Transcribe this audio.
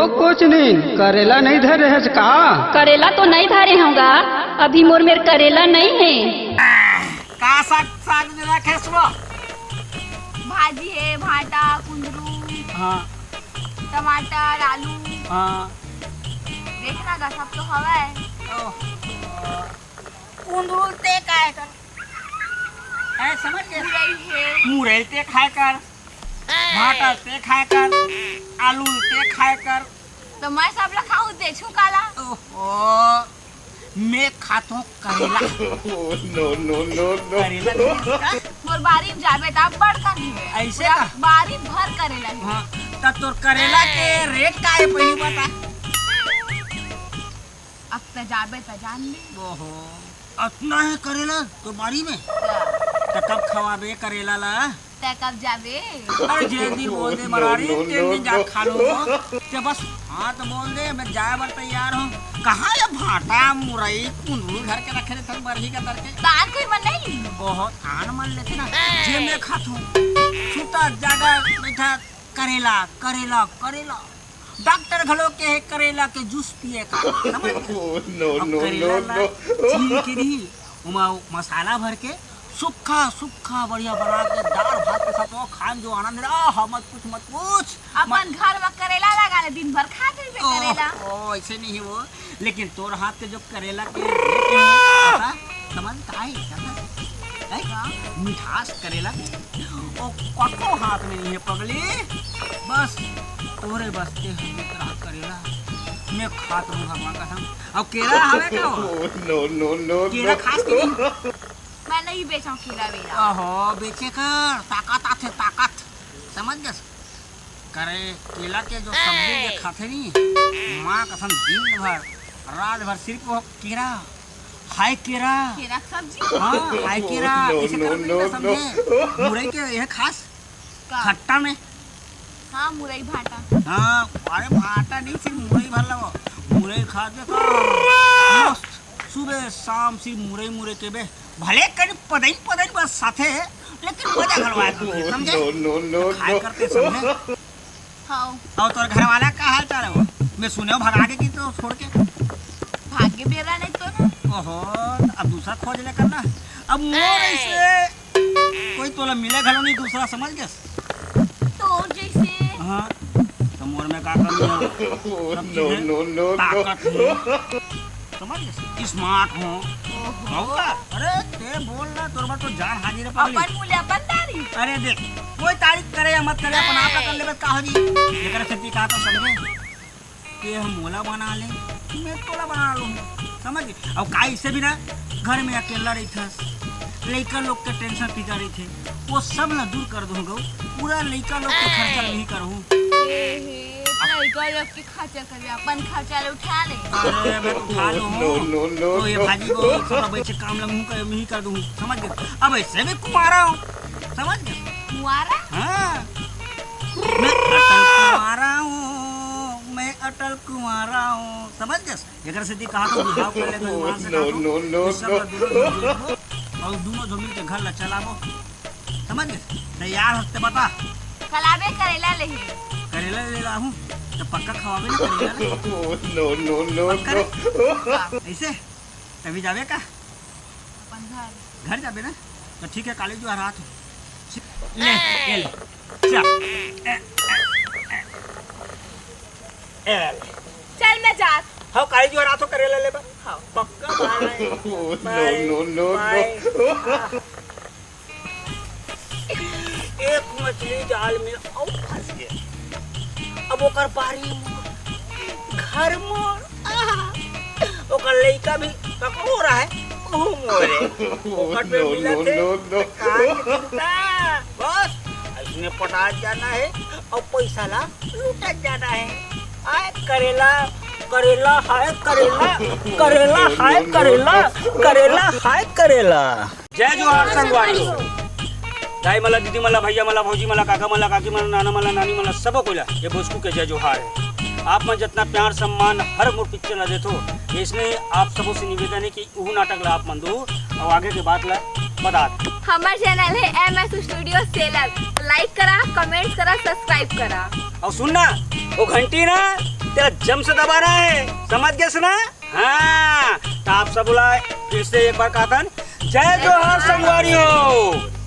कुछ नहीं, करेला नहीं धरे है का? करेला तो नहीं धरे होगा, अभी मोर मेर करेला नहीं है। का साग साग जरा खेसलो? भाजी है, भाटा, कुंदरू, हाँ टमाटर, आलू, हाँ देखना का सब तो हवा है। कुंदरू ते काय कर? ऐ समझ गए? मुरई है, मुरई ते खाए कर, भाटा ते खाए कर, आलू ते खाए कर। तो मैं सब ला खाऊं देखूं काला। ओहो, मैं खातो करेला। नो नो नो नो करेला नहीं मोर बारी में जाबे तब बड़का नहीं है। ऐसे पूरा का? बारी भर करेला है। हाँ, तब तोर करेला के रेट का है पहली बता। अब तो जाबे तो जान ली। ओहो, अतना है करेला तो बारी में? तो कब खवाबे करेला ला? ते कब जाबे? अरे जल्दी बोल दे मरारी, जल्दी जा खा लो। ते बस हाँ तो बोल दे, मैं जाए बर तैयार हूँ। कहाँ ये भाटा मुरई कुंदरू घर के रखे थे बरही का तरके? तान कोई मन नहीं। बहुत आन मन लेते ना, जे मैं खातू सुता जागा बैठा करेला करेला करेला। डॉक्टर घलो के है करेला के जूस पिए का, समझ? नो अब नो करेला नो ला नो छील के नहीं, उमा मसाला भर के सूखा सूखा बढ़िया बना के दाल भात के साथ वो खान जो आनंद रहा, मत पूछ। अपन घर में करेला लगा ले, दिन भर खाते हुए करेला। ओ ऐसे नहीं है वो, लेकिन तोर हाथ के जो करेला के रेट है, पता समझ का है? मिठास करेला ओ कटो हाथ में नहीं है पगली, बस तोरे बसते हम तरह करेला मैं खात हूँ भगवान का संग। अब केरा हवे का नो नो नो केरा खास के नहीं? मैं नहीं बेचा खीरा वेरा। ओहो, बेचे कर ताकत आथे ताकत, समझ गए? करे केला के जो सब्जी के खाते नहीं, माँ कसम दिन भर रात भर सिर्फ वो केरा हाय केरा। खीरा की सब्जी? हाँ हाय केरा इसे कर समझे? मुरई के यह खास का? खट्टा में। हाँ मुरई भाटा। हाँ अरे भाटा नहीं, सिर्फ मुरई भर लगो, मुरई खा दे का सुबह शाम सिर्फ मुरई मुरई के बे भले कहीं पदई बस साथे, लेकिन मजा घलवाए समझे? नो नो खाए करते समझे? हाँ और तोर घर वाला का हाल चाल है वो? मैं सुने हो भगा के की तो छोड़ के? भाग्य बेरा नहीं तो ना। ओहो, अब दूसरा खोज ले करना। अब मोर ऐसे कोई तोला मिले घलो नहीं दूसरा, समझ गए? तो जैसे हाँ तो मोर में का कमी है? नो नो नो ताकत है, समझ गए? स्मार्ट हो होगा। अरे ते बोल ना, तोर बात तो जान हाजिर है पगली। अपन मूल्य अपन तारी। अरे देख, कोई तारीफ करे या मत करे, अपन आप कर लेबे का हो जी। जेकर खेती का तो समझे कि हम मोला बना ले, मैं तोला बना लूँ, समझ गए? अब का इससे भी ना घर में अकेला रही था, लड़का लोग के टेंशन फिकर रही थे, वो सब ना दूर कर दूंगा, पूरा लड़का लोग के खर्चा नहीं करूँ। लड़का लोग के खर्चा करे, अपन खर्चा उठा ले। अरे मैं उठा लूँ तो ये भाजी को थोड़ा बैठे काम लगूँ कर मैं ही कर दूँ, समझ गए? अब ऐसे भी कुमारा हूँ, समझ गए? मुआरा? हाँ मैं अटल कुमारा हूँ, मैं अटल कुमारा हूँ, समझ गए? अगर सीधी कहा तो बिहाव कर ले तो ईमान से कहा तो और दोनों जो मिल के घर ला चलाबो, समझ गए? तैयार हफ्ते बता कलाबे करेला ले। करेला ले रहा हूँ तो पक्का खवाबे ना करेला नो नो नो नो ऐसे कभी जावे का? अपन घर जाबे ना तो ठीक है, काली जो रात ले ले चल मैं जात। हाँ काली जो रात हो करेला ले बा। हाँ पक्का नो नो नो एक मछली जाल में और फंस गया। अब ओकर पारी घर मोर ओकर लइका भी पकड़ो रहा है, ओह मोरे ओकर पे मिला थे बस इसने पटा जाना है और पैसा ला लूटा जाना है। आए करेला करेला हाय करेला करेला हाय करेला करेला हाय करेला। जय जोहार संगवारी दाई मला दीदी मला भैया मला भौजी मला काका मला काकी मला नाना मला नानी मला सब कोइला ये भोजकू के जय जोहार है। आप में जितना प्यार सम्मान हर मोर पिक्चर ला देतो, इसलिए आप सबों से निवेदन है कि वो नाटक ला आप मन दो और आगे के बात ला बता। हमारा चैनल है MS स्टूडियो सेलर, लाइक करा, कमेंट करा, सब्सक्राइब करा और सुनना वो घंटी ना तेरा जम से दबाना है, समझ गए ना? हाँ तो आप सब बुलाए फिर से एक बार कहतन जय जोहार संगवारी हो।